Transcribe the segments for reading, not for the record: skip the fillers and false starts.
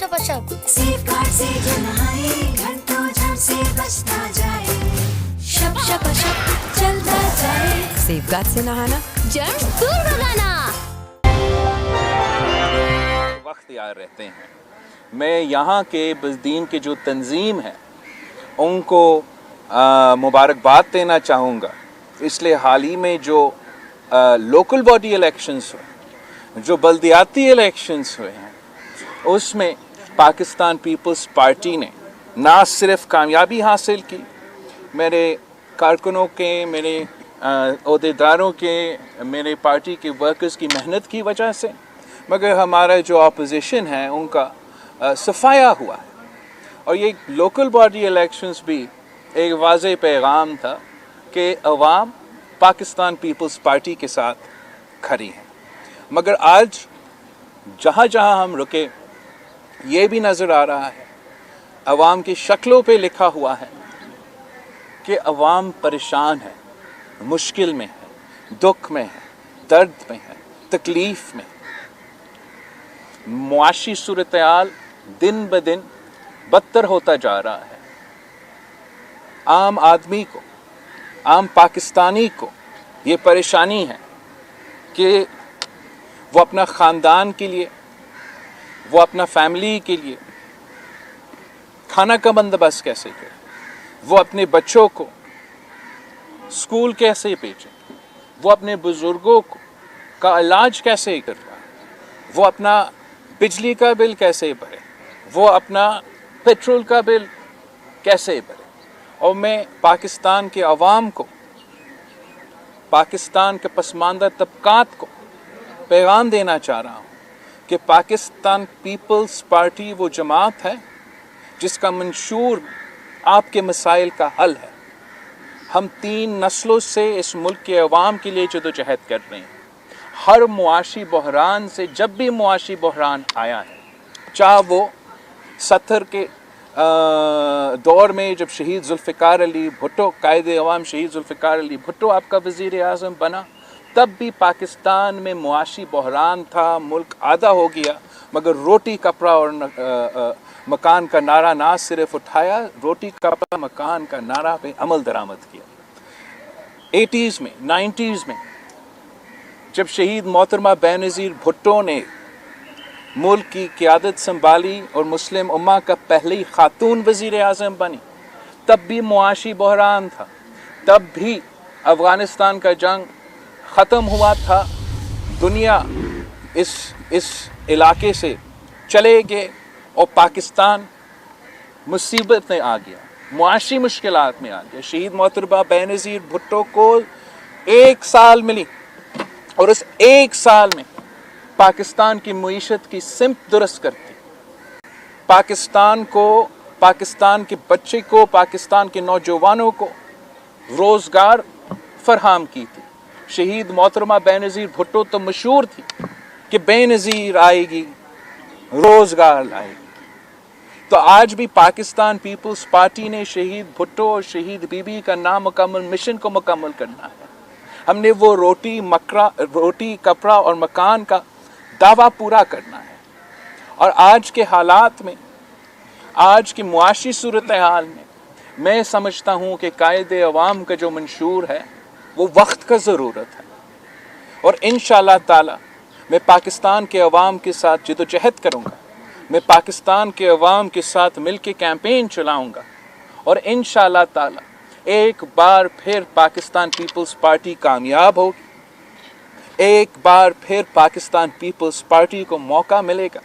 शप शप सेफगार्ड से जो नहाए घंटों जम से बच ना जाए शप शप शप चलता जाए सेफगार्ड से नहाना जर्म्स दूर भगाना। वक्त याद रहते हैं। मैं यहाँ के बज़दीन के जो तंजीम है उनको मुबारकबाद देना चाहूँगा। इसलिए हाल ही में जो लोकल बॉडी इलेक्शंस हुए, जो बल्दियाती इलेक्शंस हुए हैं, उसमें पाकिस्तान पीपल्स पार्टी ने ना सिर्फ कामयाबी हासिल की, मेरे कारकुनों के, मेरे अहदेदारों के, मेरे पार्टी के वर्कर्स की मेहनत की वजह से, मगर हमारा जो अपोजिशन है उनका सफाया हुआ है। और ये लोकल बॉडी इलेक्शंस भी एक वाज़ेह पैगाम था कि अवाम पाकिस्तान पीपल्स पार्टी के साथ खड़ी है। मगर आज जहाँ जहाँ हम रुके ये भी नज़र आ रहा है, अवाम की शक्लों पे लिखा हुआ है कि अवाम परेशान है, मुश्किल में है, दुख में है, दर्द में है, तकलीफ़ में। मुआशी सूरत-ए-हाल दिन ब दिन बदतर होता जा रहा है। आम आदमी को, आम पाकिस्तानी को ये परेशानी है कि वो अपना ख़ानदान के लिए, वो अपना फैमिली के लिए खाना का बंदोबस्त कैसे करे, वो अपने बच्चों को स्कूल कैसे भेजे, वो अपने बुज़ुर्गों को का इलाज कैसे करवाए, वो अपना बिजली का बिल कैसे भरे, वो अपना पेट्रोल का बिल कैसे भरे। और मैं पाकिस्तान के अवाम को, पाकिस्तान के पसमानदा तबकात को पैगाम देना चाह रहा हूँ कि पाकिस्तान पीपल्स पार्टी वो जमात है जिसका मंशूर आपके मसाइल का हल है। हम 3 नस्लों से इस मुल्क के अवाम के लिए जदोजहद कर रहे हैं। हर मुआशी बहरान से, जब भी मुआशी बहरान आया है, चाहे वो 70 के दौर में जब शहीद जुल्फ़िकार अली भुट्टो, कायदे अवाम शहीद जुल्फ़िकार अली भुट्टो आपका वज़ीर आज़म बना, तब भी पाकिस्तान में मुआशी बहरान था, मुल्क आधा हो गया, मगर रोटी कपड़ा और मकान का नारा ना सिर्फ उठाया, रोटी कपड़ा मकान का नारा पे अमल दरामद किया। 80s में, 90s में जब शहीद मोहतरमा बेनज़ीर भुट्टो ने मुल्क की क़ियादत संभाली और मुस्लिम उम्मा का पहली खातून वज़ीर आज़म बनी, तब भी मुआशी बहरान था, तब भी अफ़गानिस्तान का जंग ख़त्म हुआ था, दुनिया इस इलाके से चले गए और पाकिस्तान मुसीबत में आ गया, मुआशी मुश्किलात में आ गया। शहीद मोहतरमा बेनज़ीर भुट्टो को 1 साल मिली और उस 1 साल में पाकिस्तान की मईशत की सिमत दुरुस्त करती, पाकिस्तान को, पाकिस्तान के बच्चे को, पाकिस्तान के नौजवानों को रोज़गार फरहम की थी। शहीद मोहतरमा बेनज़ीर भुट्टो तो मशहूर थी कि बेनज़ीर आएगी, रोज़गार लाएगी। तो आज भी पाकिस्तान पीपल्स पार्टी ने शहीद भुट्टो और शहीद बीबी का नामुकम्मल मिशन को मुकम्मल करना है। हमने वो रोटी कपड़ा और मकान का दावा पूरा करना है। और आज के हालात में, आज की मुआशी सूरत-ए-हाल में, मैं समझता हूँ कि कायदे अवाम का जो मंशूर है वो वक्त का ज़रूरत है। और इंशाअल्लाह ताला मैं पाकिस्तान के अवाम के साथ जदोजहद करूँगा, मैं पाकिस्तान के अवाम के साथ मिल के कैंपेन चलाऊँगा और इंशाअल्लाह ताला एक बार फिर पाकिस्तान पीपल्स पार्टी कामयाब होगी, एक बार फिर पाकिस्तान पीपल्स पार्टी को मौका मिलेगा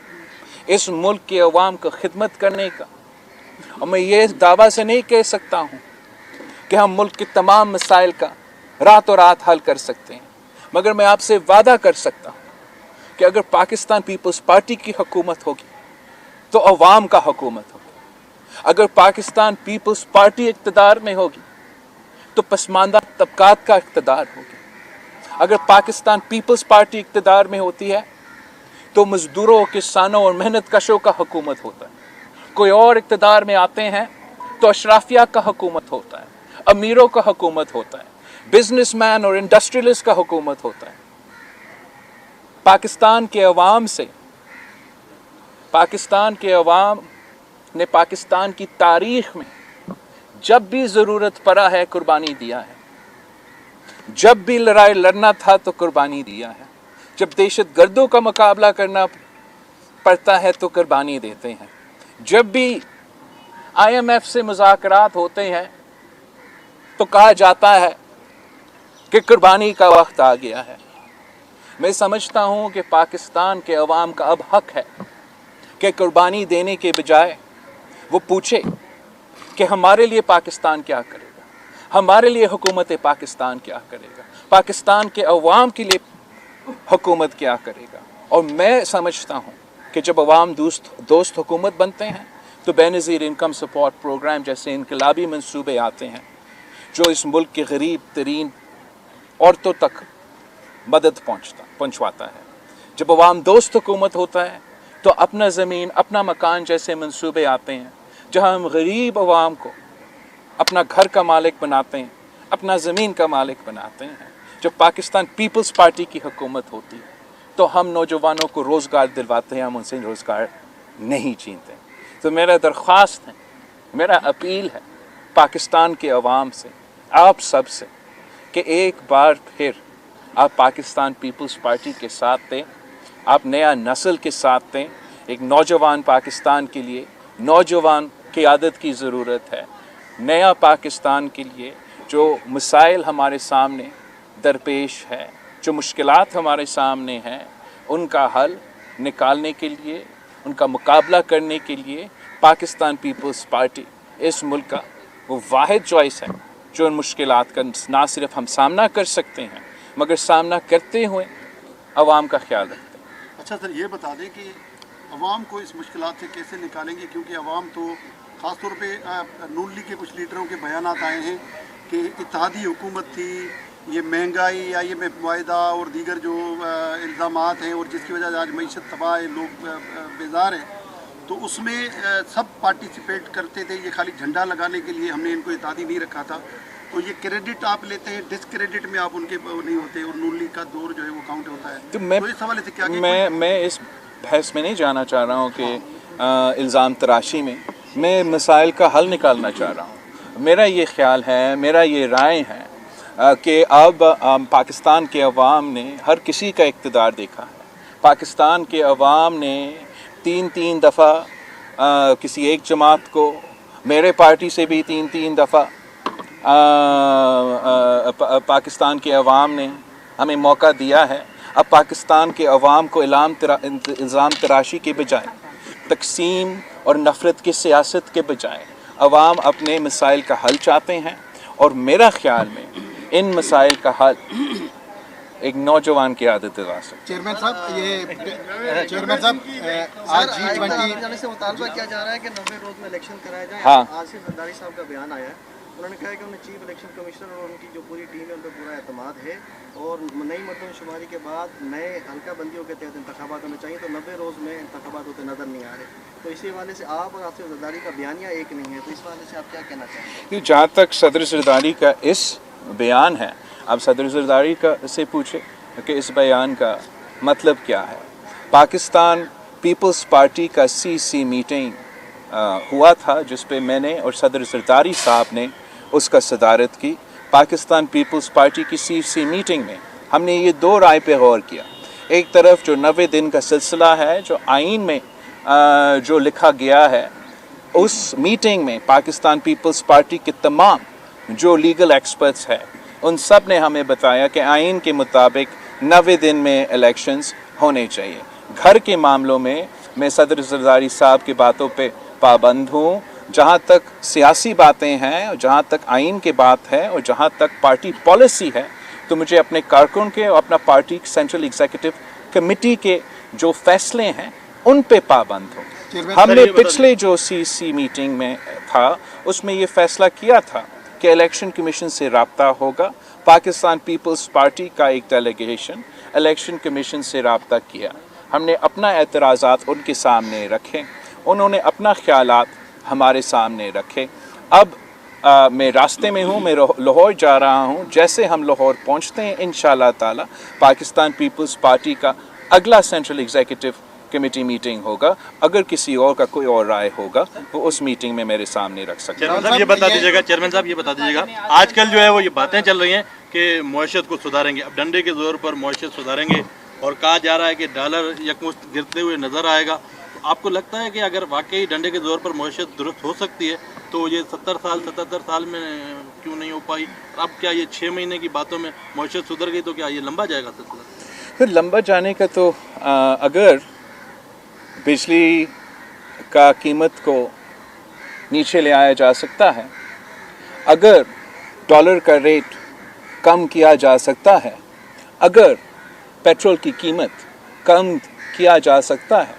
इस मुल्क के अवाम को खिदमत करने का। और मैं ये दावा से नहीं कह सकता हूँ कि हम मुल्क के तमाम मसाइल का रातों रात हल कर सकते हैं, मगर मैं आपसे वादा कर सकता हूँ कि अगर पाकिस्तान पीपल्स पार्टी की हुकूमत होगी तो अवाम का हुकूमत होगी। अगर पाकिस्तान पीपल्स पार्टी इक़्तिदार में होगी तो पसमानदा तबकात का इक़्तिदार होगी। अगर पाकिस्तान पीपल्स पार्टी इक़्तिदार में होती है तो मज़दूरों, किसानों और मेहनत कशों का हुकूमत होता है। कोई और इक़्तिदार में आते हैं तो अशराफिया का हुकूमत होता है, अमीरों का हुकूमत होता है, बिजनेसमैन और इंडस्ट्रियलिस्ट का हुकूमत होता है। पाकिस्तान के अवाम से पाकिस्तान के अवाम ने पाकिस्तान की तारीख में जब भी ज़रूरत पड़ा है कुर्बानी दिया है, जब भी लड़ाई लड़ना था तो कुर्बानी दिया है, जब दहशतगर्दों का मुकाबला करना पड़ता है तो कुर्बानी देते हैं, जब भी IMF से मुज़ाकरात होते हैं तो कहा जाता है कि कुर्बानी का वक्त आ गया है। मैं समझता हूँ कि पाकिस्तान के अवाम का अब हक है कि कुर्बानी देने के बजाय वो पूछे कि हमारे लिए पाकिस्तान क्या करेगा, हमारे लिए हुकूमत पाकिस्तान क्या करेगा, पाकिस्तान के अवाम के लिए हुकूमत क्या करेगा। और मैं समझता हूँ कि जब अवाम दोस्त हुकूमत बनते हैं तो बेनज़ीर इनकम सपोर्ट प्रोग्राम जैसे इनकलाबी मंसूबे आते हैं जो इस मुल्क के गरीब तरीन औरतों तक मदद पहुँचवाता है। जब अवाम दोस्त हुकूमत होता है तो अपना ज़मीन अपना मकान जैसे मंसूबे आते हैं जहां हम गरीब अवाम को अपना घर का मालिक बनाते हैं, अपना ज़मीन का मालिक बनाते हैं। जब पाकिस्तान पीपल्स पार्टी की हुकूमत होती है तो हम नौजवानों को रोज़गार दिलवाते हैं, हम उनसे रोज़गार नहीं छीनते। तो मेरा दरख्वास्त है, मेरा अपील है पाकिस्तान के अवाम से, आप सब से, कि एक बार फिर आप पाकिस्तान पीपल्स पार्टी के साथ दें, आप नया नस्ल के साथ दें। एक नौजवान पाकिस्तान के लिए नौजवान क़यादत की ज़रूरत है। नया पाकिस्तान के लिए जो मसाइल हमारे सामने दरपेश है, जो मुश्किलात हमारे सामने हैं, उनका हल निकालने के लिए, उनका मुकाबला करने के लिए पाकिस्तान पीपल्स पार्टी इस मुल्क का वो वाहिद चॉइस है जो उन मुश्किलात का ना सिर्फ हम सामना कर सकते हैं मगर सामना करते हुए अवाम का ख्याल रखते हैं। अच्छा सर, ये बता दें कि अवाम को इस मुश्किलात से कैसे निकालेंगे, क्योंकि अवाम तो ख़ास तौर पे नून लीग के कुछ लीडरों के बयानात आए हैं कि इत्तेहादी हुकूमत थी, ये महंगाई या ये मुआहदा और दीगर जो इल्ज़ामात हैं और जिसकी वजह से आज मईशत तबाह है, लोग बेजार हैं, तो उसमें सब पार्टिसिपेट करते थे। ये खाली झंडा लगाने के लिए हमने इनको इत्तेहादी नहीं रखा था। तो ये क्रेडिट आप लेते हैं, डिसक्रेडिट में आप उनके नहीं होते और नून लीग का दौर जो है वो काउंट होता है। तो इस हवाले से क्या मैं इस बहस में नहीं जाना चाह रहा हूँ कि इल्ज़ाम तराशी में, मैं मसाइल का हल निकालना चाह रहा हूँ। मेरा ये ख्याल है, मेरा ये राय है कि अब पाकिस्तान के अवाम ने हर किसी का इक़्तिदार देखा है। पाकिस्तान के अवाम ने तीन दफ़ा किसी एक जमात को, मेरे पार्टी से भी तीन दफ़ा पाकिस्तान के अवाम ने हमें मौका दिया है। अब पाकिस्तान के अवाम को इल्ज़ाम तराशी के बजाय, तकसीम और नफ़रत की सियासत के बजाय अवाम अपने मसाइल का हल चाहते हैं। और मेरा ख्याल में इन मसाइल का हल एक नौजवान की आदत दिला सकते। चेयरमैन साहब, ये चेयरमैन साहब आज G20 से मुतालबा किया जा रहा है कि 90 रोज में इलेक्शन कराया जाए। हाँ। आज से जरदारी साहब का बयान आया है, उन्होंने कहा कि उन्हें चीफ इलेक्शन कमिश्नर और उनकी जो पूरी टीम है उन पर पूरा एतमाद है और नई मरदमशुमारी के बाद नए हल्का बंदियों के तहत इंतखाबात होने चाहिए, तो 90 रोज़ में इंतखाबात होते नज़र नहीं आ रहे। तो इसी हवाले से आप और आसिफ जरदारी का बयानिया एक नहीं है, तो इस हवाले से आप क्या कहना चाहेंगे? जहाँ तक सदर जरदारी का इस बयान है, आप सदर जरदारी का से पूछे कि इस बयान का मतलब क्या है। पाकिस्तान पीपल्स पार्टी का CC मीटिंग हुआ था जिस पे मैंने और सदर जरदारी साहब ने उसका सदारत की। पाकिस्तान पीपल्स पार्टी की CC मीटिंग में हमने ये दो राय पे गौर किया। एक तरफ जो 90 दिन का सिलसिला है, जो आइन में जो लिखा गया है, उस मीटिंग में पाकिस्तान पीपल्स पार्टी के तमाम जो लीगल एक्सपर्ट्स हैं उन सब ने हमें बताया कि आइन के मुताबिक 90 दिन में इलेक्शंस होने चाहिए। घर के मामलों में मैं सदर जरदारी साहब की बातों पे पाबंद हूँ। जहाँ तक सियासी बातें हैं और जहाँ तक आइन की बात है और जहाँ तक पार्टी पॉलिसी है, तो मुझे अपने कारकुन के और अपना पार्टी सेंट्रल एग्जीक्यूटिव कमेटी के जो फैसले हैं उन पे पाबंद हूँ। हमने पिछले जो CC मीटिंग में था उसमें ये फैसला किया था कि इलेक्शन कमीशन से रब्ता होगा। पाकिस्तान पीपल्स पार्टी का एक डेलीगेशन इलेक्शन कमीशन से रब्ता किया। हमने अपना एतराज़ात उनके सामने रखे, उन्होंने अपना ख्यालात हमारे सामने रखे। अब मैं रास्ते में हूँ, मैं लाहौर जा रहा हूँ। जैसे हम लाहौर पहुँचते हैं इंशाअल्लाह ताला पाकिस्तान पीपल्स पार्टी का अगला सेंट्रल एग्जीक्यूटिव कमेटी मीटिंग होगा, अगर किसी और का कोई और राय होगा वो उस मीटिंग में मेरे सामने रख सकते हैं। चेयरमैन साहब ये बता दीजिएगा, चेयरमैन साहब ये बता दीजिएगा, आजकल जो है वो ये बातें चल रही हैं कि मईशत को सुधारेंगे, अब डंडे के जोर पर मईशत सुधारेंगे और कहा जा रहा है कि डॉलर यकमुश्त गिरते हुए नजर आएगा। तो आपको लगता है कि अगर वाकई डंडे के जोर पर मईशत दुरुस्त हो सकती है तो ये 77 साल में क्यों नहीं हो पाई? अब क्या ये 6 महीने की बातों में मईशत सुधर गई तो क्या ये लंबा जाएगा सिलसिला? फिर लंबा जाने का तो अगर बिजली का कीमत को नीचे ले आया जा सकता है, अगर डॉलर का रेट कम किया जा सकता है, अगर पेट्रोल की कीमत कम किया जा सकता है,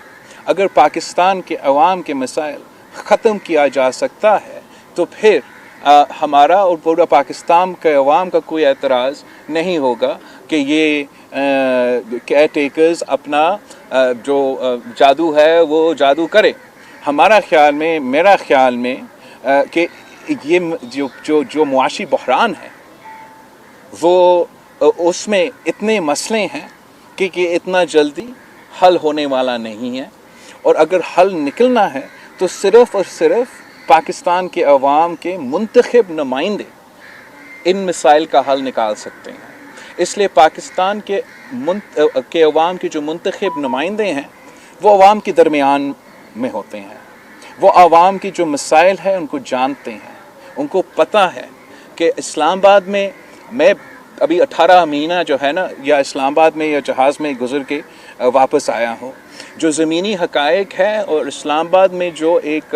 अगर पाकिस्तान के अवाम के मसाइल ख़त्म किया जा सकता है, तो फिर हमारा और पूरा पाकिस्तान के अवाम का कोई एतराज़ नहीं होगा कि ये केयर टेकर्स अपना जो जादू है वो जादू करे। हमारा ख्याल में, मेरा ख्याल में कि ये जो मुआशी बहरान है वो उसमें इतने मसले हैं कि इतना जल्दी हल होने वाला नहीं है, और अगर हल निकलना है तो सिर्फ़ और सिर्फ पाकिस्तान के अवाम के मुंतखब नुमाइंदे इन मसाइल का हल निकाल सकते हैं। इसलिए पाकिस्तान के अवाम के जो मुंतखब नुमाइंदे हैं वो अवाम के दरमियान में होते हैं, वो अवाम की जो मसाइल हैं उनको जानते हैं, उनको पता है कि इस्लामाबाद में मैं अभी 18 महीना जो है ना, या इस्लामाबाद में या जहाज़ में गुज़र के वापस आया हूँ, जो ज़मीनी हक़ाइक़ है और इस्लामाबाद में जो एक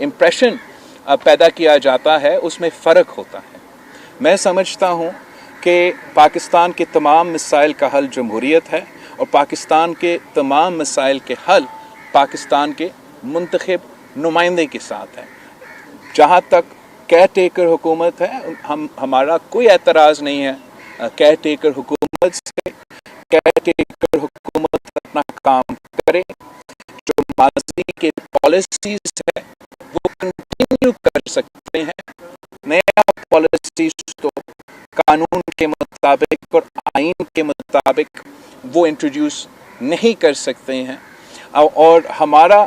इम्प्रेशन पैदा किया जाता है उसमें फ़र्क होता है। मैं समझता हूँ कि पाकिस्तान के तमाम मसाइल का हल जमहूरियत है, और पाकिस्तान के तमाम मसाइल के हल पाकिस्तान के मुंतखब नुमाइंदे के साथ है। जहाँ तक केयर टेकर हुकूमत है, हमारा कोई एतराज़ नहीं है केयर टेकर हुकूमत से। केयर टेकर हुकूमत अपना काम करे, जो माजी के पॉलिसीज़ है वो कंटिन्यू कर सकते हैं। नया पॉलिसीज़ तो कानून के मुताबिक और आइन के मुताबिक वो इंट्रोड्यूस नहीं कर सकते हैं, और हमारा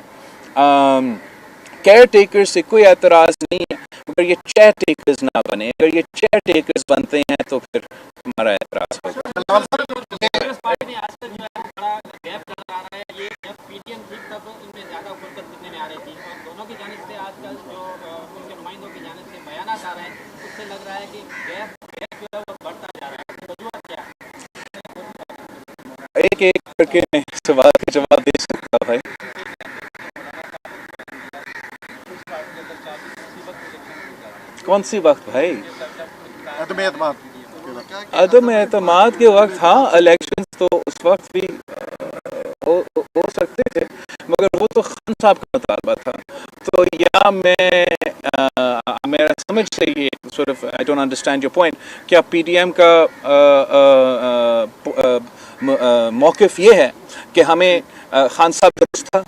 केयर टेकर से कोई एतराज़ नहीं है, अगर ये चेयर टेकर्स ना बने। अगर ये चेयर टेकर्स बनते हैं तो फिर हमारा एतराज़ होगा। एक एक करके सवाल के जवाब दे सकता भाई। कौन सी वक्त भाई? अदम एतमाद के वक्त, हाँ इलेक्शन तो उस वक्त भी हो सकते थे, मगर वो तो खान साहब का मुतालबा था। तो या मेरा समझ से ये sort of I don't understand your point, क्या PDM का मौक़िफ़ ये है कि हमें खान साहब दुरुस्त था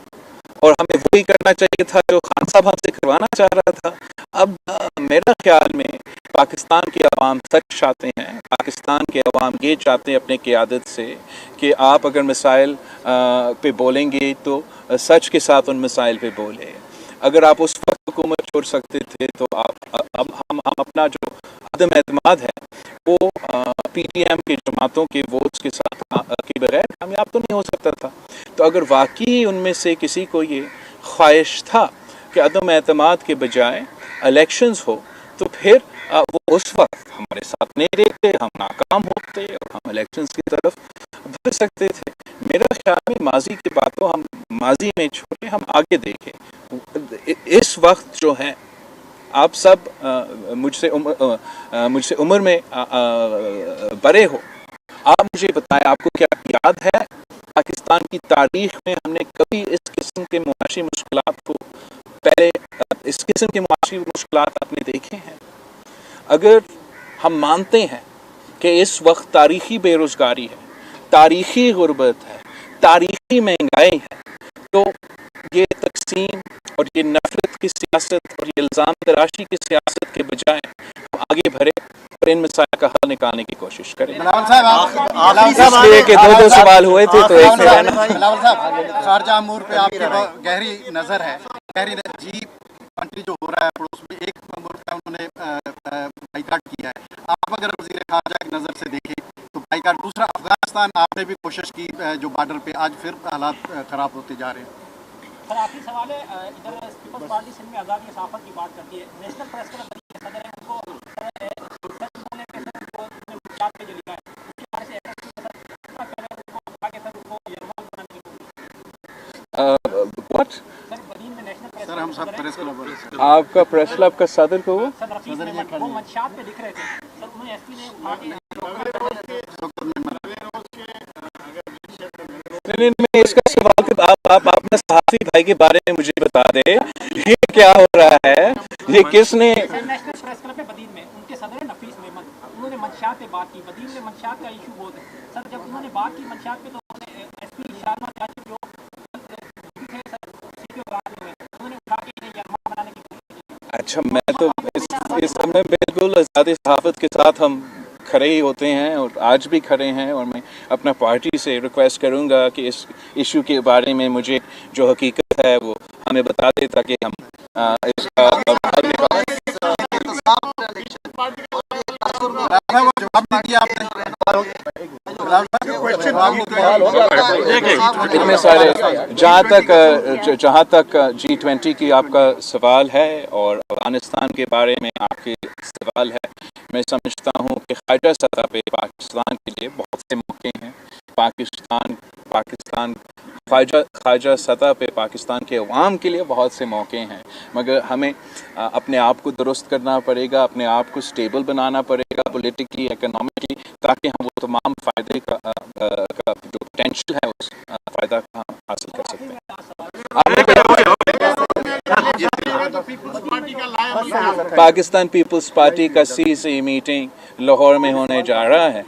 और हमें वही करना चाहिए था जो खान साहब हमसे करवाना चाह रहा था? अब मेरा ख्याल में पाकिस्तान के अवाम सच चाहते हैं, पाकिस्तान के अवाम ये चाहते हैं अपने क़यादत से कि आप अगर मसाइल पे बोलेंगे तो सच के साथ उन मसाइल पे बोले। अगर आप उस वक्त हुकूमत छोड़ सकते थे तो अब हम अपना जो अदम एतमाद है वो PDM के जमातों के वोट्स के साथ के बगैर कामयाब तो नहीं हो सकता था। तो अगर वाकई उनमें से किसी को ये ख्वाहिश था कि अदम एतमाद के बजाय इलेक्शंस हो, तो फिर वो उस वक्त हमारे साथ नहीं रहते, हम नाकाम होते और हम इलेक्शंस की तरफ बढ़ सकते थे। मेरा ख्याल में माजी की बातों हम माजी में छोड़े, हम आगे देखें। इस वक्त जो है आप सब मुझसे उम्र में बड़े हो, आप मुझे बताएं आपको क्या याद है पाकिस्तान की तारीख में हमने कभी इस किस्म के मुआशी मुश्किलात को पहले, इस किस्म के मुआशी मुश्किलात आपने देखे हैं? अगर हम मानते हैं कि इस वक्त तारीख़ी बेरोज़गारी है, तारीख़ी गुर्बत है, तारीख़ी महंगाई है, तो ये तकसीम और ये नफरत की सियासत और ये इल्ज़ाम तराशी की सियासत के बजाय हम आगे बढ़े और इन मसाइल का हल निकालने की कोशिश करें। बिलावल साहब इसलिए कि दो सवाल हुए थे तो एक में रहना। बिलावल साहब, शारजाह अमूर पे आपकी बहुत गहरी नज़र है। G20 जो हो रहा है पड़ोस में, एक मुल्क का उन्होंने बाइकाट किया है। आप अगर वज़ीर ख़ारजा की नज़र से देखें तो बाइकाट। दूसरा, अफगानिस्तान आपने भी कोशिश की, जो बॉर्डर पे आज फिर हालात ख़राब होते जा रहे हैं। सर आखिरी सवाल है, इधर पीपल्स पार्टी सिंध में आज़ादी सहाफ़त की बात करती है, नेशनल प्रेस क्लब के सदर हैं, उनको पे जो लिखा है उसके बारे से What? सर बदीन में नेशनल प्रेस सर हम सब प्रेस क्लब आपका प्रेस क्लब का सदर को हुआ? सर रफीक वो मंशात पे दिख रहे थे सर, उन्हें एसपी ने उठा के नहीं, मैं इसका सवाल कि आप अपने सहाफ़ी भाई के बारे में मुझे बता दें, ये क्या हो रहा है, ये किसने? नेशनल प्रेस क्लब पे बदीन में उनके सदर नफीस मेमन, उन्होंने मंशात पे बात की। बदीन में मंशात का इशू बहुत है सर, जब उन्होंने बात की मंशात पे तो उन्होंने एसपी शारमा चाची जो उन्होंने उठा के यरमान बनाने की कोशिश की। अच्छा, मैं तो इस समय बिल्कुल आज़ादी सहाफ़त के साथ हम खड़े ही होते हैं और आज भी खड़े हैं, और मैं अपना पार्टी से रिक्वेस्ट करूंगा कि इस इशू के बारे में मुझे जो हकीकत है वो हमें बता दे ताकि हम इसका हल निकालें। इतने सारे जहाँ तक G20 की आपका सवाल है और अफगानिस्तान के बारे में आपके सवाल है, मैं समझता हूँ कि ख़ारजा सतह पे पाकिस्तान के लिए बहुत से मौके हैं। पाकिस्तान ख़ारजा सतह पे पाकिस्तान के अवाम के लिए बहुत से मौके हैं, मगर हमें अपने आप को दुरुस्त करना पड़ेगा, अपने आप को स्टेबल बनाना पड़ेगा पॉलिटिकली, इकोनॉमिकली, ताकि हम वो तमाम फ़ायदे का जो पोटेंशियल है उस फ़ायदा का हम हासिल कर सकते हैं। पाकिस्तान पीपल्स पार्टी का CC मीटिंग लाहौर में होने जा रहा है,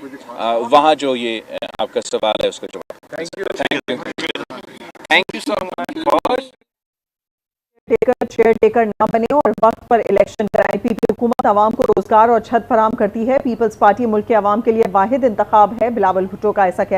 वहाँ जो ये आपका सवाल है उसका जवाब। Thank you so much. Chair taker ना बने और वक्त पर इलेक्शन कराएं। पीपी हुकूमत आवाम को रोजगार और छत फराम करती है। पीपल्स पार्टी मुल्क के आवाम के लिए वाहिद इंतखाब है, बिलावल भुट्टो का ऐसा कहना।